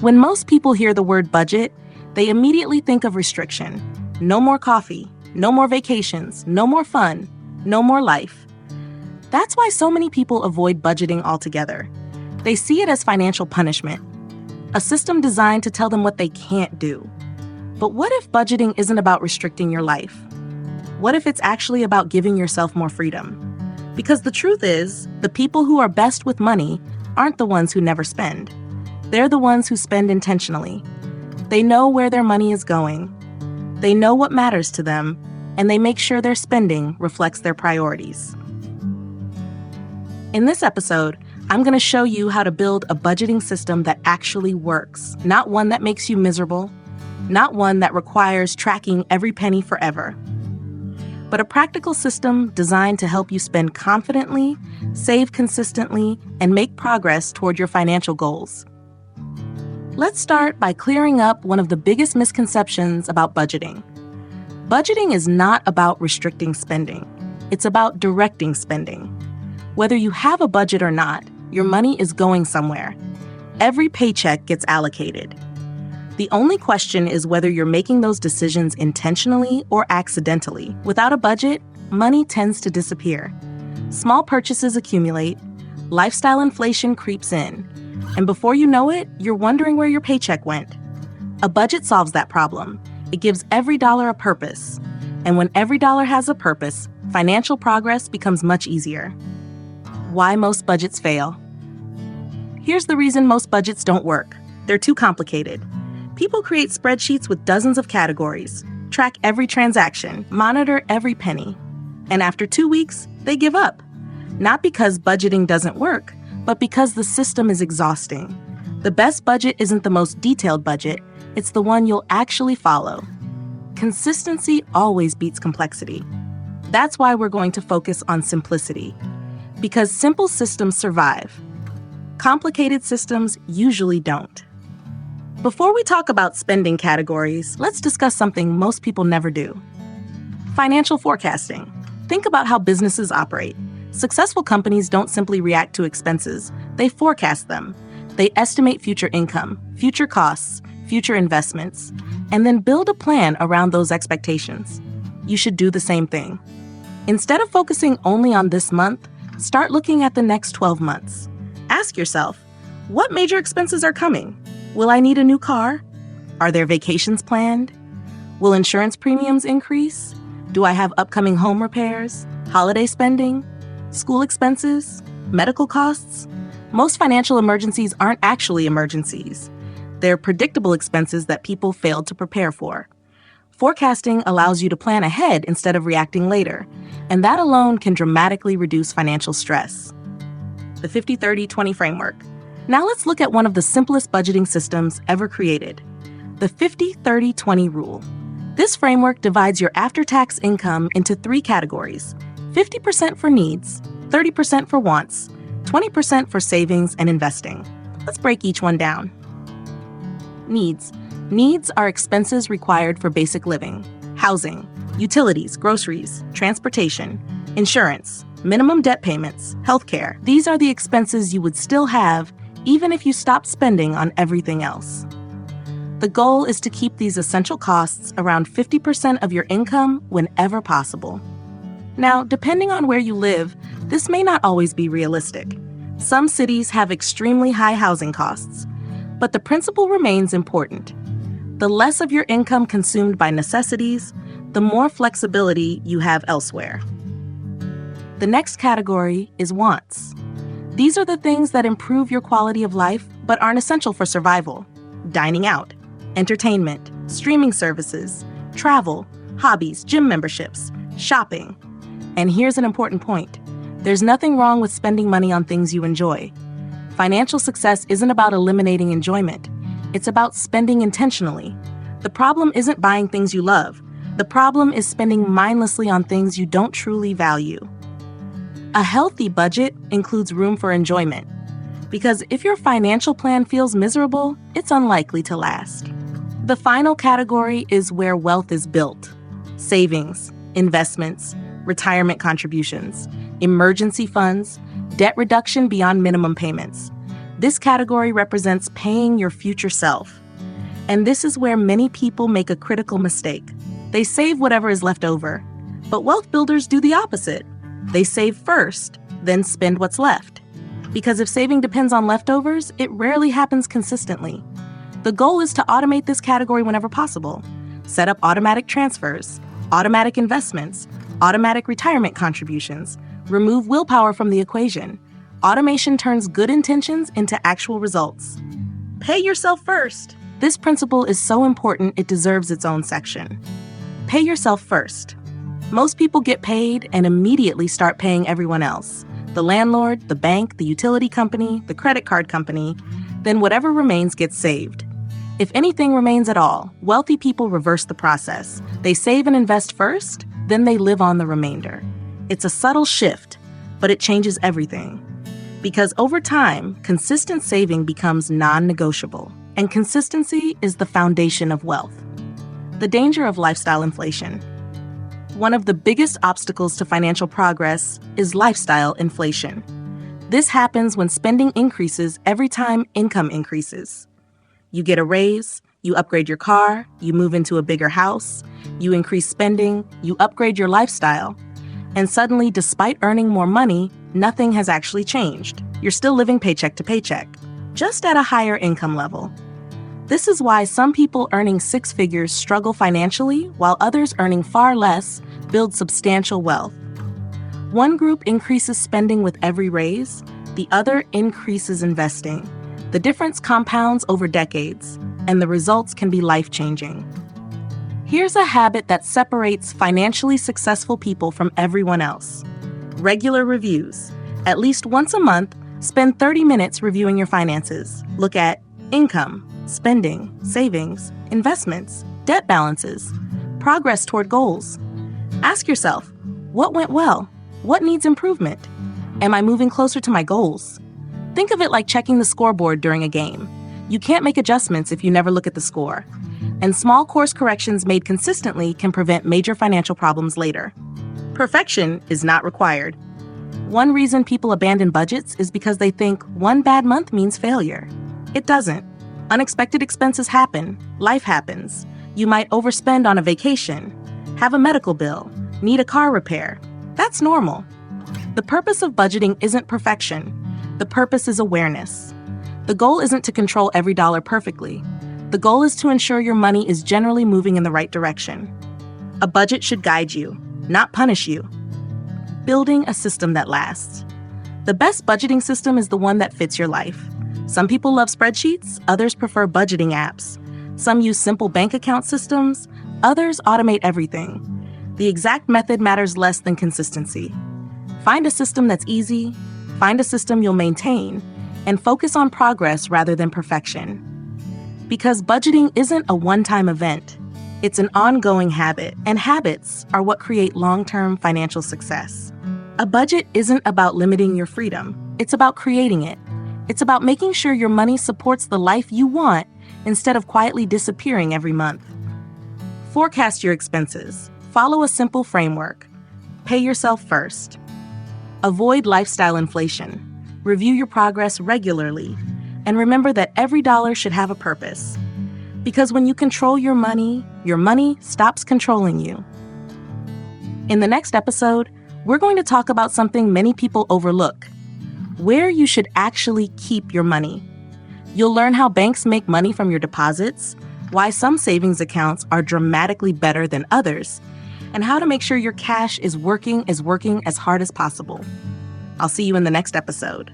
When most people hear the word budget, they immediately think of restriction. No more coffee, no more vacations, no more fun, no more life. That's why so many people avoid budgeting altogether. They see it as financial punishment, a system designed to tell them what they can't do. But what if budgeting isn't about restricting your life? What if it's actually about giving yourself more freedom? Because the truth is, the people who are best with money aren't the ones who never spend. They're the ones who spend intentionally. They know where their money is going. They know what matters to them, and they make sure their spending reflects their priorities. In this episode, I'm going to show you how to build a budgeting system that actually works, not one that makes you miserable, not one that requires tracking every penny forever, but a practical system designed to help you spend confidently, save consistently, and make progress toward your financial goals. Let's start by clearing up one of the biggest misconceptions about budgeting. Budgeting is not about restricting spending. It's about directing spending. Whether you have a budget or not, your money is going somewhere. Every paycheck gets allocated. The only question is whether you're making those decisions intentionally or accidentally. Without a budget, money tends to disappear. Small purchases accumulate, lifestyle inflation creeps in, and before you know it, you're wondering where your paycheck went. A budget solves that problem. It gives every dollar a purpose. And when every dollar has a purpose, financial progress becomes much easier. Why most budgets fail? Here's the reason most budgets don't work. They're too complicated. People create spreadsheets with dozens of categories, track every transaction, monitor every penny. And after 2 weeks, they give up. Not because budgeting doesn't work, but because the system is exhausting. The best budget isn't the most detailed budget, it's the one you'll actually follow. Consistency always beats complexity. That's why we're going to focus on simplicity. Because simple systems survive. Complicated systems usually don't. Before we talk about spending categories, let's discuss something most people never do. Financial forecasting. Think about how businesses operate. Successful companies don't simply react to expenses, they forecast them. They estimate future income, future costs, future investments, and then build a plan around those expectations. You should do the same thing. Instead of focusing only on this month, start looking at the next 12 months. Ask yourself, what major expenses are coming? Will I need a new car? Are there vacations planned? Will insurance premiums increase? Do I have upcoming home repairs, holiday spending, school expenses, medical costs? Most financial emergencies aren't actually emergencies. They're predictable expenses that people failed to prepare for. Forecasting allows you to plan ahead instead of reacting later, and that alone can dramatically reduce financial stress. The 50-30-20 framework. Now let's look at one of the simplest budgeting systems ever created, the 50-30-20 rule. This framework divides your after-tax income into 3 categories: 50% for needs, 30% for wants, 20% for savings and investing. Let's break each one down. Needs. Needs are expenses required for basic living, housing, utilities, groceries, transportation, insurance, minimum debt payments, healthcare. These are the expenses you would still have even if you stopped spending on everything else. The goal is to keep these essential costs around 50% of your income whenever possible. Now, depending on where you live, this may not always be realistic. Some cities have extremely high housing costs, but the principle remains important. The less of your income consumed by necessities, the more flexibility you have elsewhere. The next category is wants. These are the things that improve your quality of life but aren't essential for survival. Dining out, entertainment, streaming services, travel, hobbies, gym memberships, shopping. And here's an important point. There's nothing wrong with spending money on things you enjoy. Financial success isn't about eliminating enjoyment. It's about spending intentionally. The problem isn't buying things you love. The problem is spending mindlessly on things you don't truly value. A healthy budget includes room for enjoyment. Because if your financial plan feels miserable, it's unlikely to last. The final category is where wealth is built. Savings, investments, retirement contributions, emergency funds, debt reduction beyond minimum payments. This category represents paying your future self. And this is where many people make a critical mistake. They save whatever is left over. But wealth builders do the opposite. They save first, then spend what's left. Because if saving depends on leftovers, it rarely happens consistently. The goal is to automate this category whenever possible. Set up automatic transfers, automatic investments, automatic retirement contributions. Remove willpower from the equation. Automation turns good intentions into actual results. Pay yourself first. This principle is so important it deserves its own section. Pay yourself first. Most people get paid and immediately start paying everyone else. The landlord, the bank, the utility company, the credit card company. Then whatever remains gets saved. If anything remains at all, wealthy people reverse the process. They save and invest first, then they live on the remainder. It's a subtle shift, but it changes everything. Because over time, consistent saving becomes non-negotiable, and consistency is the foundation of wealth. The danger of lifestyle inflation. One of the biggest obstacles to financial progress is lifestyle inflation. This happens when spending increases every time income increases. You get a raise, you upgrade your car, you move into a bigger house, you increase spending, you upgrade your lifestyle. And suddenly, despite earning more money, nothing has actually changed. You're still living paycheck to paycheck, just at a higher income level. This is why some people earning six figures struggle financially, while others earning far less build substantial wealth. One group increases spending with every raise, the other increases investing. The difference compounds over decades, and the results can be life-changing. Here's a habit that separates financially successful people from everyone else. Regular reviews. At least once a month, spend 30 minutes reviewing your finances. Look at income, spending, savings, investments, debt balances, progress toward goals. Ask yourself, what went well? What needs improvement? Am I moving closer to my goals? Think of it like checking the scoreboard during a game. You can't make adjustments if you never look at the score. And small course corrections made consistently can prevent major financial problems later. Perfection is not required. One reason people abandon budgets is because they think one bad month means failure. It doesn't. Unexpected expenses happen. Life happens. You might overspend on a vacation, have a medical bill, need a car repair. That's normal. The purpose of budgeting isn't perfection. The purpose is awareness. The goal isn't to control every dollar perfectly. The goal is to ensure your money is generally moving in the right direction. A budget should guide you, not punish you. Building a system that lasts. The best budgeting system is the one that fits your life. Some people love spreadsheets, others prefer budgeting apps. Some use simple bank account systems, others automate everything. The exact method matters less than consistency. Find a system that's easy, find a system you'll maintain, and focus on progress rather than perfection. Because budgeting isn't a one-time event. It's an ongoing habit, and habits are what create long-term financial success. A budget isn't about limiting your freedom. It's about creating it. It's about making sure your money supports the life you want instead of quietly disappearing every month. Forecast your expenses. Follow a simple framework. Pay yourself first. Avoid lifestyle inflation. Review your progress regularly. And remember that every dollar should have a purpose. Because when you control your money stops controlling you. In the next episode, we're going to talk about something many people overlook: where you should actually keep your money. You'll learn how banks make money from your deposits, why some savings accounts are dramatically better than others, and how to make sure your cash is working as hard as possible. I'll see you in the next episode.